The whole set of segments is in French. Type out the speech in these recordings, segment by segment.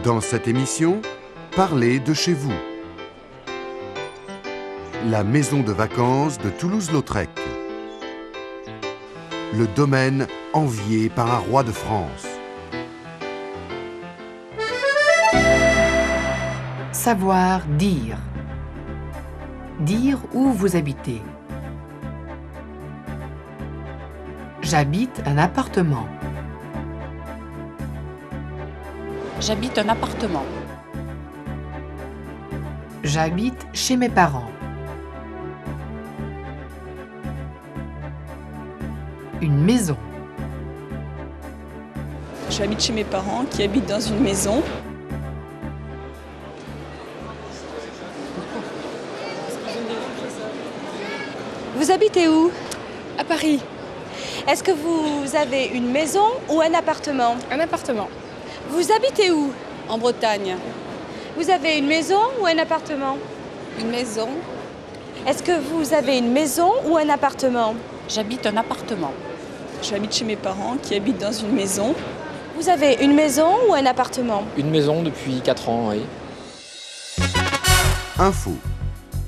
Dans cette émission, parlez de chez vous. La maison de vacances de Toulouse-Lautrec. Le domaine envié par un roi de France. Savoir dire. Dire où vous habitez. J'habite un appartement. J'habite un appartement. J'habite chez mes parents. Une maison. J'habite chez mes parents qui habitent dans une maison. Vous habitez où? À Paris. Est-ce que vous avez une maison ou un appartement? Un appartement. Vous habitez où? En Bretagne. Vous avez une maison ou un appartement? Une maison. Est-ce que vous avez une maison ou un appartement? J'habite un appartement. J'habite chez mes parents qui habitent dans une maison. Vous avez une maison ou un appartement? Une maison depuis 4 ans, oui. Info.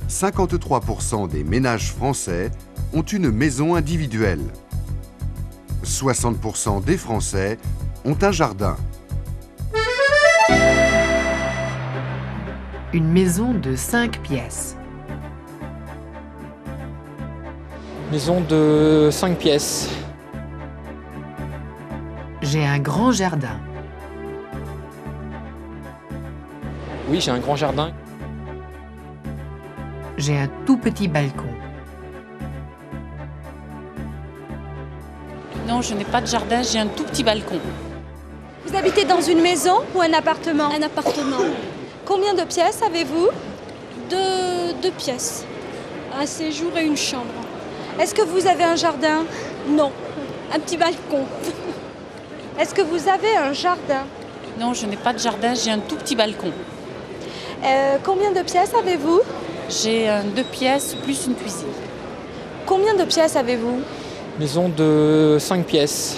53% des ménages français ont une maison individuelle. 60% des Français ont un jardin. Une maison de 5 pièces. Maison de 5 pièces. J'ai un grand jardin. Oui, j'ai un grand jardin. J'ai un tout petit balcon. Non, je n'ai pas de jardin, j'ai un tout petit balcon. Vous habitez dans une maison ou un appartement? Un appartement. Combien de pièces avez-vous? Deux pièces. Un séjour et une chambre. Est-ce que vous avez un jardin? Non, un petit balcon. Est-ce que vous avez un jardin? Non, je n'ai pas de jardin, j'ai un tout petit balcon. Combien de pièces avez-vous? J'ai 2 pièces plus une cuisine. Combien de pièces avez-vous? Maison de 5 pièces.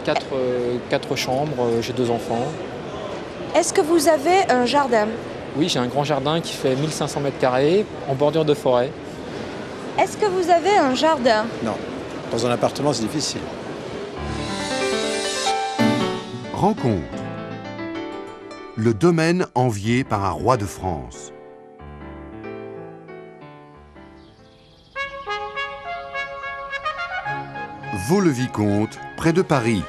4 chambres, j'ai 2 enfants. Est-ce que vous avez un jardin? Oui, j'ai un grand jardin qui fait 1500 m² en bordure de forêt. Est-ce que vous avez un jardin? Non. Dans un appartement, c'est difficile. Rencontre. Le domaine envié par un roi de France. Vaux-le-Vicomte, près de Paris.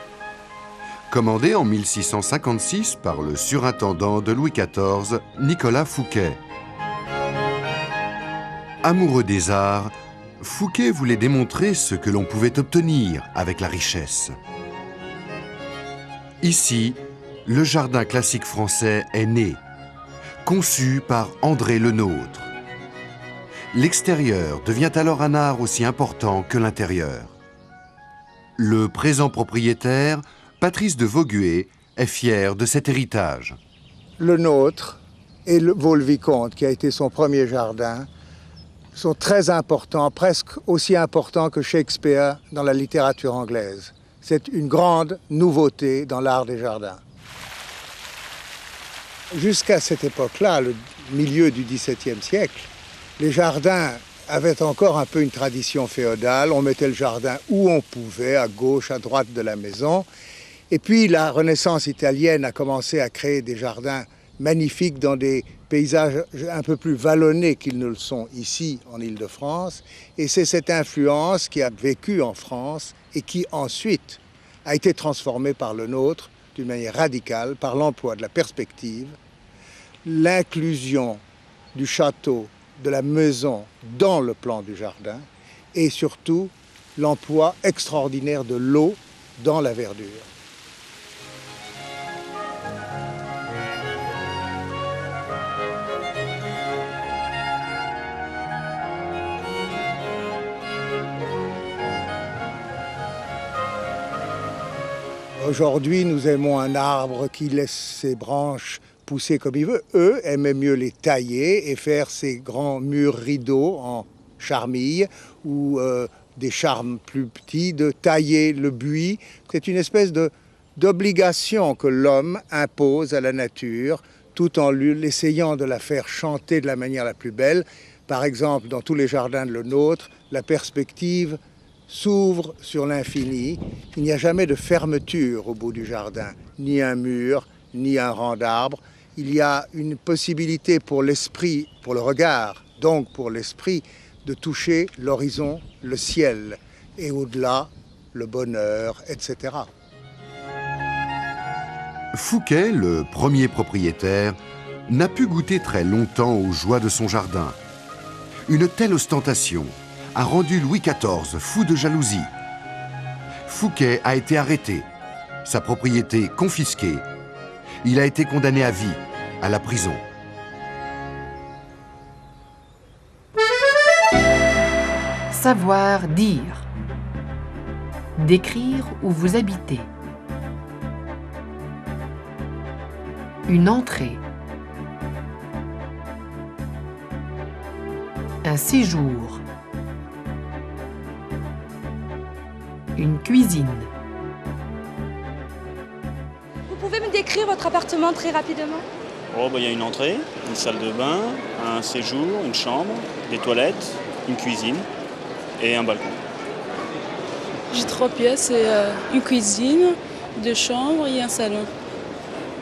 Commandé en 1656 par le surintendant de Louis XIV, Nicolas Fouquet. Amoureux des arts, Fouquet voulait démontrer ce que l'on pouvait obtenir avec la richesse. Ici, le jardin classique français est né, conçu par André Le Nôtre. L'extérieur devient alors un art aussi important que l'intérieur. Le présent propriétaire, Patrice de Vaugué, est fier de cet héritage. Le Nôtre et le Vaux-le-Vicomte, qui a été son premier jardin, sont très importants, presque aussi importants que Shakespeare dans la littérature anglaise. C'est une grande nouveauté dans l'art des jardins. Jusqu'à cette époque-là, le milieu du XVIIe siècle, les jardins avaient encore un peu une tradition féodale. On mettait le jardin où on pouvait, à gauche, à droite de la maison. Et puis la Renaissance italienne a commencé à créer des jardins magnifiques dans des paysages un peu plus vallonnés qu'ils ne le sont ici en Île-de-France. Et c'est cette influence qui a vécu en France et qui ensuite a été transformée par le nôtre d'une manière radicale, par l'emploi de la perspective, l'inclusion du château, de la maison dans le plan du jardin et surtout l'emploi extraordinaire de l'eau dans la verdure. Aujourd'hui, nous aimons un arbre qui laisse ses branches pousser comme il veut. Eux aimaient mieux les tailler et faire ces grands murs rideaux en charmille ou des charmes plus petits, de tailler le buis. C'est une espèce de d'obligations que l'homme impose à la nature, tout en essayant de la faire chanter de la manière la plus belle. Par exemple, dans tous les jardins de le nôtre, la perspective s'ouvre sur l'infini. Il n'y a jamais de fermeture au bout du jardin, ni un mur, ni un rang d'arbres. Il y a une possibilité pour l'esprit, pour le regard, donc pour l'esprit, de toucher l'horizon, le ciel, et au-delà, le bonheur, etc. Fouquet, le premier propriétaire, n'a pu goûter très longtemps aux joies de son jardin. Une telle ostentation a rendu Louis XIV fou de jalousie. Fouquet a été arrêté, sa propriété confisquée. Il a été condamné à vie, à la prison. Savoir dire. Décrire où vous habitez. Une entrée. Un séjour. Une cuisine. Vous pouvez me décrire votre appartement très rapidement? Oh, il y a une entrée, une salle de bain, un séjour, une chambre, des toilettes, une cuisine et un balcon. J'ai 3 pièces et une cuisine, 2 chambres et un salon.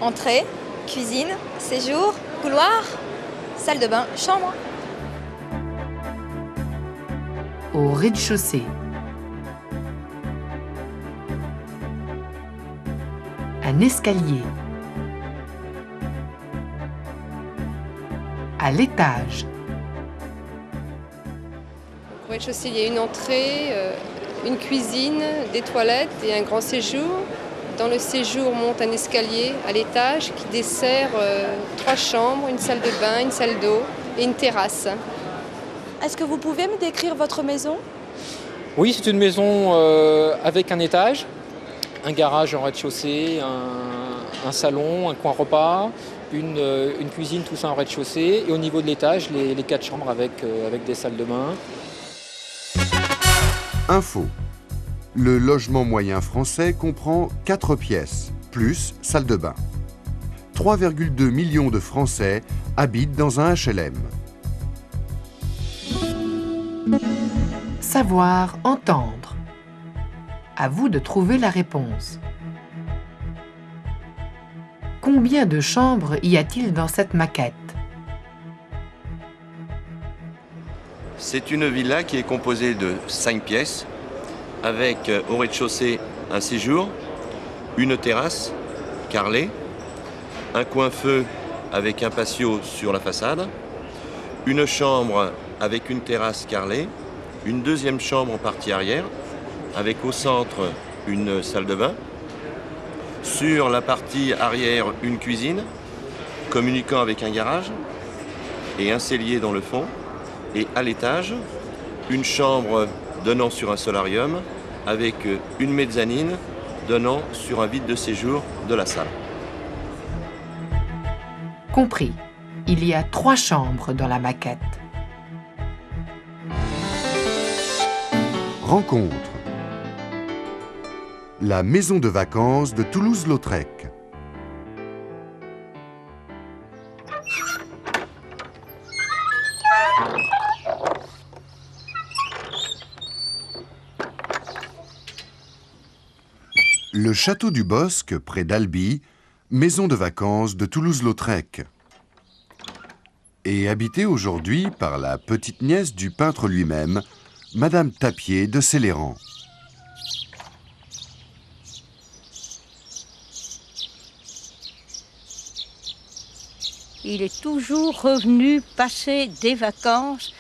Entrée, cuisine, séjour, couloir, salle de bain, chambre. Au rez-de-chaussée. Un escalier. À l'étage. Au rez-de-chaussée, il y a une entrée, une cuisine, des toilettes et un grand séjour. Dans le séjour, on monte un escalier à l'étage qui dessert 3 chambres, une salle de bain, une salle d'eau et une terrasse. Est-ce que vous pouvez me décrire votre maison? Oui, c'est une maison avec un étage, un garage en rez-de-chaussée, un salon, un coin repas, une cuisine, tout ça en rez-de-chaussée. Et au niveau de l'étage, les 4 chambres avec des salles de bain. Info. Le logement moyen français comprend 4 pièces, plus salle de bain. 3,2 millions de Français habitent dans un HLM. Savoir entendre. À vous de trouver la réponse. Combien de chambres y a-t-il dans cette maquette? C'est une villa qui est composée de 5 pièces, avec au rez-de-chaussée un séjour, une terrasse carrelée, un coin-feu avec un patio sur la façade, une chambre avec une terrasse carrelée, une deuxième chambre en partie arrière, avec au centre une salle de bain, sur la partie arrière une cuisine, communiquant avec un garage, et un cellier dans le fond, et à l'étage, une chambre donnant sur un solarium, avec une mezzanine donnant sur un vide de séjour de la salle. Compris. Il y a 3 chambres dans la maquette. Rencontre. La maison de vacances de Toulouse-Lautrec. Le château du Bosc, près d'Albi, maison de vacances de Toulouse-Lautrec. Et habité aujourd'hui par la petite-nièce du peintre lui-même, Madame Tapier de Céléran. Il est toujours revenu passer des vacances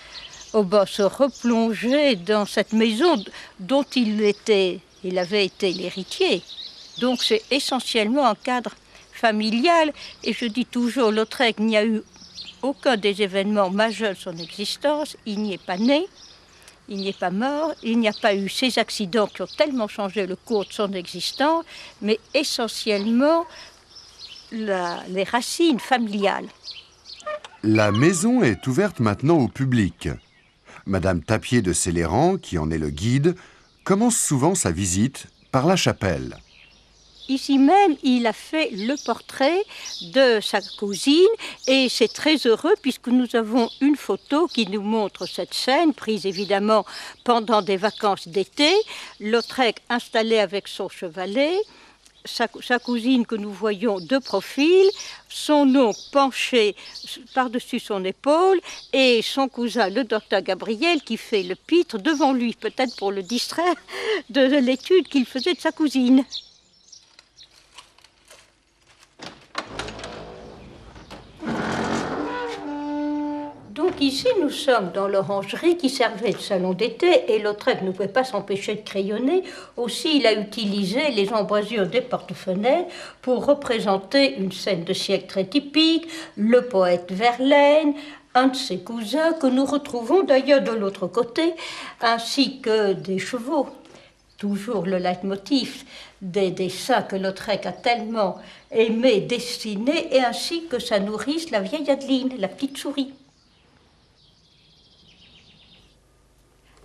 au Bosc, se replonger dans cette maison dont il avait été l'héritier. Donc c'est essentiellement un cadre familial. Et je dis toujours, Lautrec n'y a eu aucun des événements majeurs de son existence. Il n'y est pas né, il n'y est pas mort, il n'y a pas eu ces accidents qui ont tellement changé le cours de son existence, mais essentiellement les racines familiales. La maison est ouverte maintenant au public. Madame Tapier de Céléran, qui en est le guide, commence souvent sa visite par la chapelle. Ici même, il a fait le portrait de sa cousine et c'est très heureux puisque nous avons une photo qui nous montre cette scène, prise évidemment pendant des vacances d'été. Lautrec installé avec son chevalet, sa cousine que nous voyons de profil, son oncle penché par-dessus son épaule et son cousin, le docteur Gabriel, qui fait le pitre devant lui, peut-être pour le distraire de l'étude qu'il faisait de sa cousine. Donc ici, nous sommes dans l'orangerie qui servait de salon d'été et Lautrec ne pouvait pas s'empêcher de crayonner. Aussi, il a utilisé les embrasures des porte-fenêtres pour représenter une scène de siècle très typique, le poète Verlaine, un de ses cousins que nous retrouvons d'ailleurs de l'autre côté, ainsi que des chevaux. Toujours le leitmotiv des dessins que Lautrec a tellement aimé dessiner, et ainsi que sa nourrice, la vieille Adeline, la petite souris.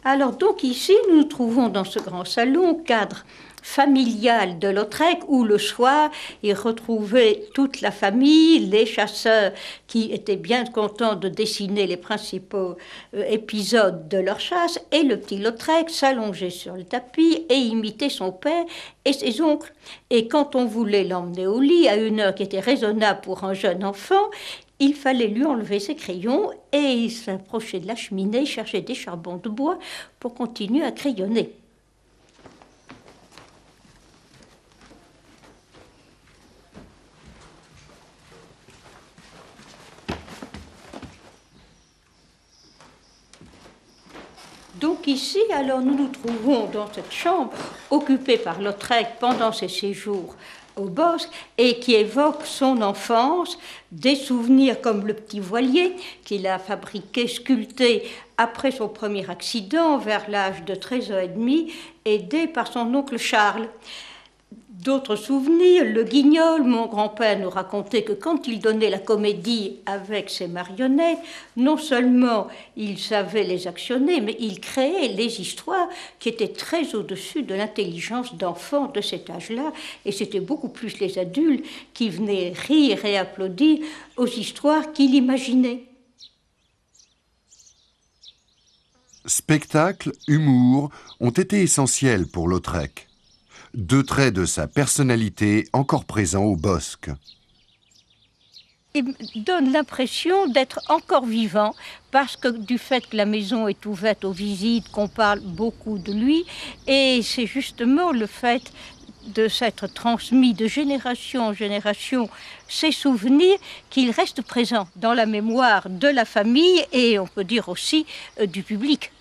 Alors donc ici, nous nous trouvons dans ce grand salon, cadre familial de Lautrec, où le soir, il retrouvait toute la famille, les chasseurs qui étaient bien contents de dessiner les principaux épisodes de leur chasse, et le petit Lautrec s'allongeait sur le tapis et imitait son père et ses oncles. Et quand on voulait l'emmener au lit à une heure qui était raisonnable pour un jeune enfant, il fallait lui enlever ses crayons et il s'approchait de la cheminée, cherchait des charbons de bois pour continuer à crayonner. Donc ici, alors nous nous trouvons dans cette chambre occupée par Lautrec pendant ses séjours au bosque et qui évoque son enfance, des souvenirs comme le petit voilier qu'il a fabriqué, sculpté après son premier accident vers l'âge de 13 ans et demi, aidé par son oncle Charles. D'autres souvenirs, le Guignol, mon grand-père nous racontait que quand il donnait la comédie avec ses marionnettes, non seulement il savait les actionner, mais il créait les histoires qui étaient très au-dessus de l'intelligence d'enfants de cet âge-là. Et c'était beaucoup plus les adultes qui venaient rire et applaudir aux histoires qu'il imaginait. Spectacle, humour ont été essentiels pour Lautrec. Deux traits de sa personnalité encore présents au bosque. Il donne l'impression d'être encore vivant parce que du fait que la maison est ouverte aux visites, qu'on parle beaucoup de lui, et c'est justement le fait de s'être transmis de génération en génération ses souvenirs qu'il reste présent dans la mémoire de la famille et on peut dire aussi du public.